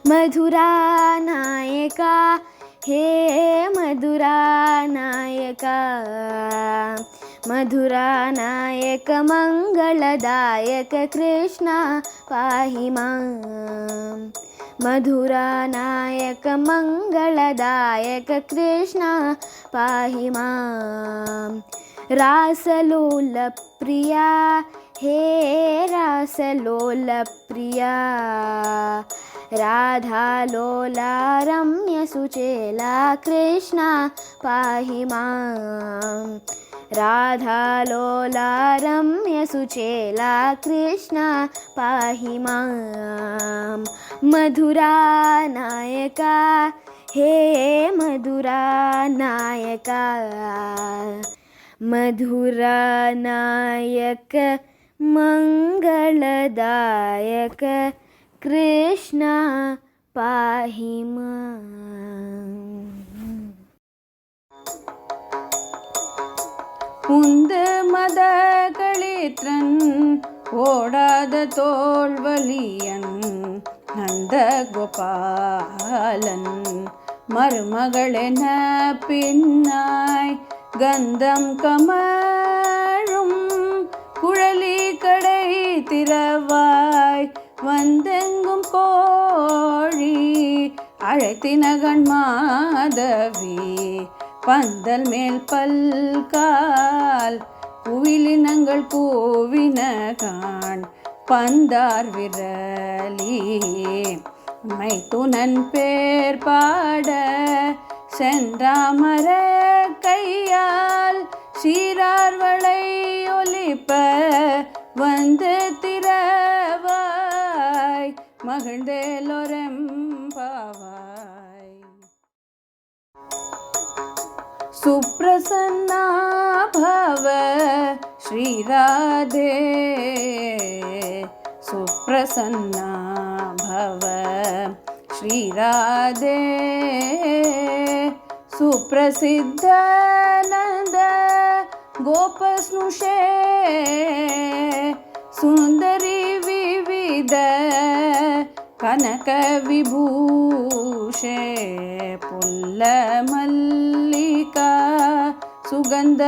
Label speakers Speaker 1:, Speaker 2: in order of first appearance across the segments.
Speaker 1: मधुरा नायका हे मधुरा नायका, मधुरा नायक मंगलदायक कृष्ण पाहि मां, मधुरा नायक मंगलदायक कृष्ण पाहि मां। रासलोल प्रिया हे रासलोल प्रिया, राधा लोला रम्य सुचेला कृष्ण पाहि मां, राधा लोला रम्य सुचेला कृष्ण पाहि मां। मधुरा नायका हे मधुरा नायका, मधुरा नायक मंगलदायक कृष्ण पाहि मां।
Speaker 2: உந்து மத களிற்றன் ஓடாத தோல்வலியன் நந்த கோபாலன் மருமகளென பின்னாய் கந்தம் கமழும் குழலி கடை திறவாய் வந்தெங்கும் கோழி அழைத்தினகண் மாதவி பந்தல் மேல் பல்கால் புவிலினங்கள் கூவினகான் பந்தார் விரலி மைத்துனன் பேர் பாட சென்றாமர கையால் சீரார்வளை ஒலிப்ப வந்து திறவாய் மகிழ்ந்தேலோரெம்பாவாய். सुप्रसन्ना भव श्रीराधे, सुप्रसन्ना भव श्रीराधे, सुप्रसिद्ध नंद गोपस्नुषे सुंदरी विविध कनक विभूषे पुल्ल मल्लिका सुगंध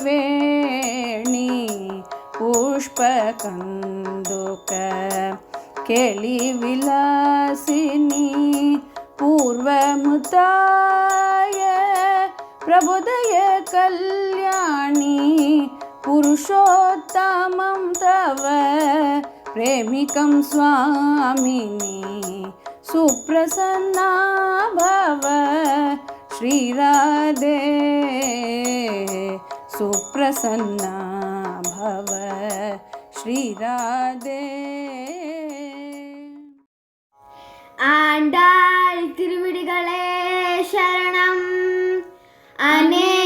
Speaker 2: वेणी पुष्पकंदुक केळि विलासिनी पूर्वमुताय प्रबोधय कल्याणी पुरुषोत्तमं तव प्रेमिकं स्वामिनी सुप्रसन्ना भव श्रीराधे, सुप्रसन्ना भव श्रीराधे.
Speaker 1: ஆண்டாள் திருவடிகளே சரணம். அநேக